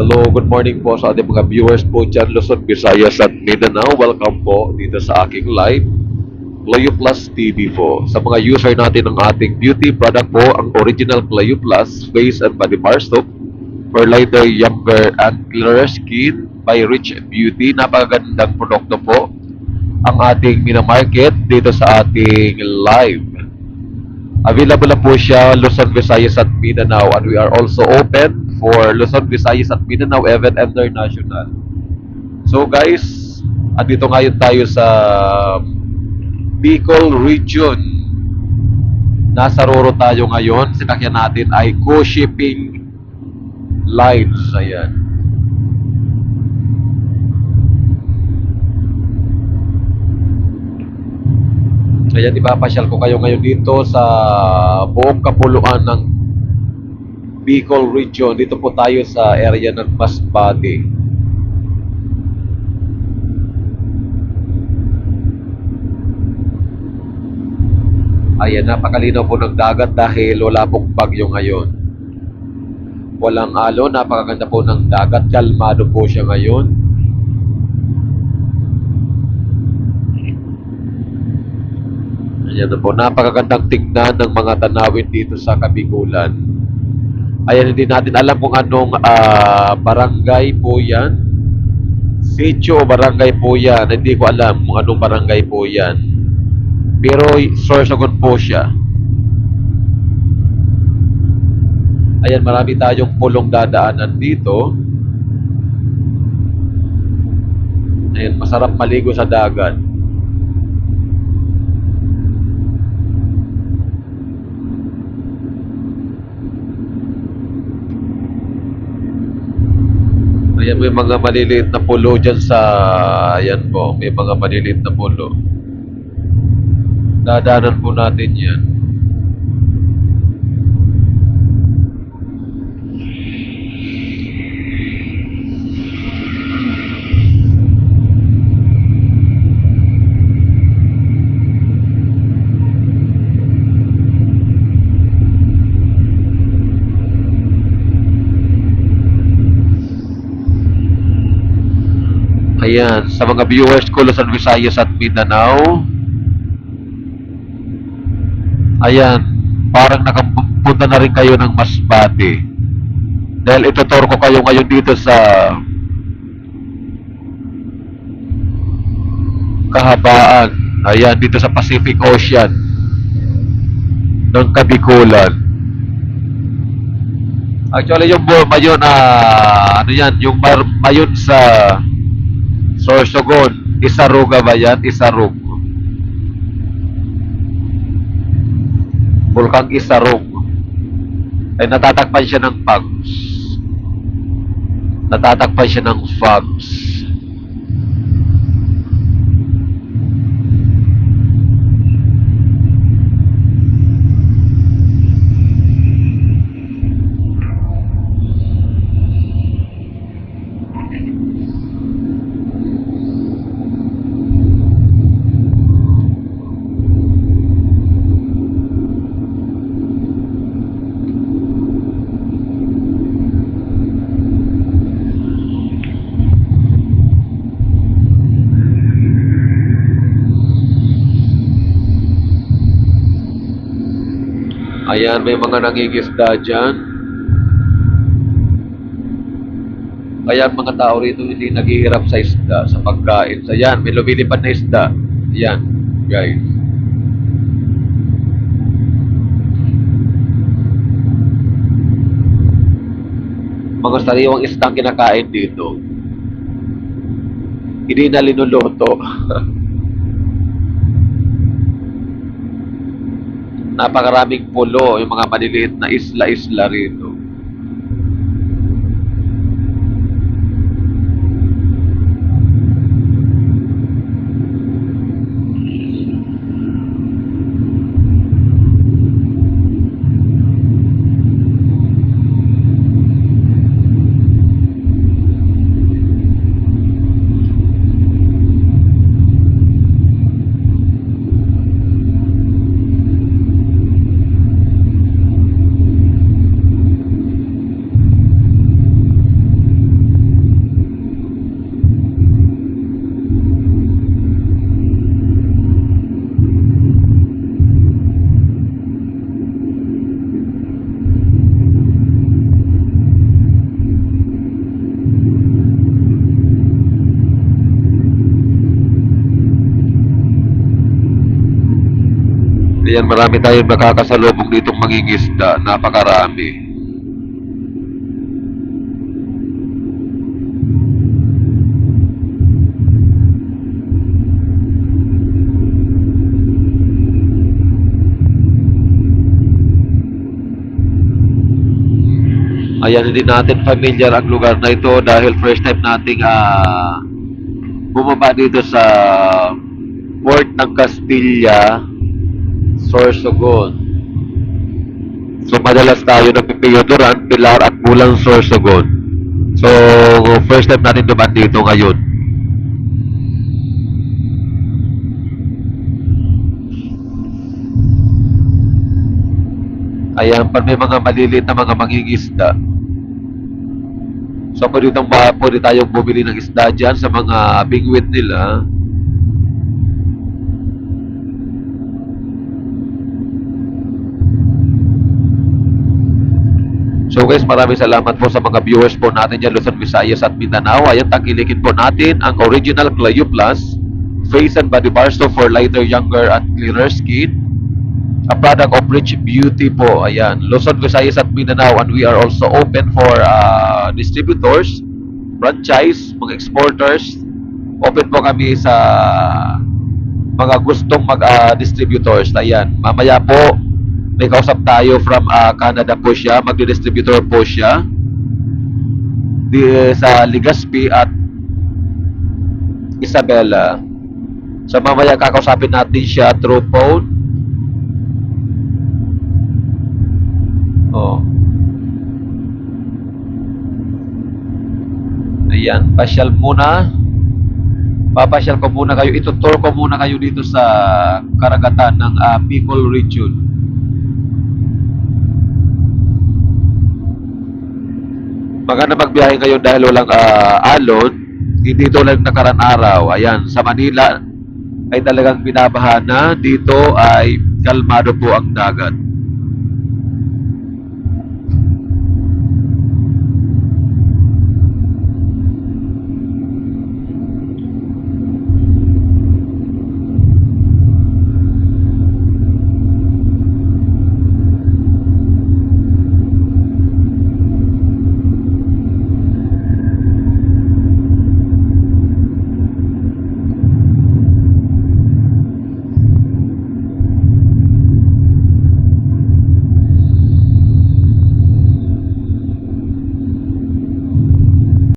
Hello, good morning po sa ating mga viewers po dyan, Luzon, Visayas at Mindanao. Welcome po dito sa aking live, Clayo Plus TV po. Sa mga user natin ng ating beauty product po, ang original Clayo Plus Face and Body Bar Soap for lighter, younger, and clearer skin by Rich Beauty. Napakagandang produkto po ang ating minamarket dito sa ating live. Available na po siya Luzon, Visayas at Mindanao, and we are also open for Luzon, Visayas at Mindanao even international. So guys, andito ngayon tayo sa Bicol region. Nasa Roro tayo ngayon. Sinakyan natin ay co-shipping lines. Ayan. Ayan, ipapasyal ko kayo ngayon dito sa buong kapuluan ng Bicol region. Dito po tayo sa area ng Masbate. Ayan, napakalinaw po ng dagat dahil wala pong bagyo ngayon. Walang alon, napakaganda po ng dagat. Kalmado po siya ngayon. Ayan na po, napakagandang tingnan ng mga tanawin dito sa Kabigulan. Ayan, hindi natin alam kung anong barangay po yan. Sitio o barangay po yan. Hindi ko alam kung anong barangay po yan. Pero Sorsogon po siya. Ayan, marami tayong pulong dadaanan dito. Ayan, masarap maligo sa dagat. Ayan, may mga maliliit na pulo dyan sa... Ayan po, may mga maliliit na pulo. Dadaanan po natin yan. Ayan, sa mga viewers ko, Luzon, Visayas at Mindanao. Ayan, parang nakapunta na rin kayo ng Masbate. Dahil itutur ko kayo ngayon dito sa kahabaan. Ayan, dito sa Pacific Ocean ng Kabikulan. Actually, yung mayon, ano yan, yung mayon sa Sorsogon, Isaruga ba yan? Isarug. Bulkang Isarug. Ay natatakpan siya ng fogs. Natatakpan siya ng fogs. Ayan, may mga nangingisda dyan. Kaya mga tao rito hindi naghihirap sa isda, sa pagkain. So, ayan, may lumilipad na isda. Ayan, guys. Mga sariwang isdang kinakain dito. Hindi na linuluto. Napakaraming pulo, yung mga maliliit na isla-isla rito. Ayan, marami tayong nakakasalubong ditong mangingisda. Napakarami. Ayan, hindi natin familiar ang lugar na ito dahil first time nating bumaba dito sa port ng Castilla, Sorsogon. So, madalas tayo nagpipiyo Duran, Pilar at Bulang Sorsogon. So, first time natin dumaan dito ngayon. Ayan, pag may mga maliliit na mga mangingisda. So, pwede tayong bumili ng isda dyan sa mga bingwit nila. So guys, maraming salamat po sa mga viewers po natin dyan, Luzon, Visayas at Mindanao. Ayan, tangkilikin po natin ang original Clayo Plus Face and Body Bar Soap for lighter, younger at clearer skin. A product of Rich Beauty po. Ayan, Luzon, Visayas at Mindanao, and we are also open for distributors, franchise, mga exporters. Open po kami sa mga gustong mag-distributors. Ayan, mamaya po may kausap tayo from Canada po siya, magdi-distributor po siya sa Legazpi at Isabela. So mamaya kakausapin natin siya through phone. Oh. Ayan, pasyal muna. Papasyal ko muna kayo. Itutour ko muna kayo dito sa karagatan ng Bicol region. Maganda magbiyahe kayo dahil walang alon. Hindi tulad nakaraan araw. Ayan, sa Manila ay talagang binabaha na. Dito ay kalmado po ang dagat.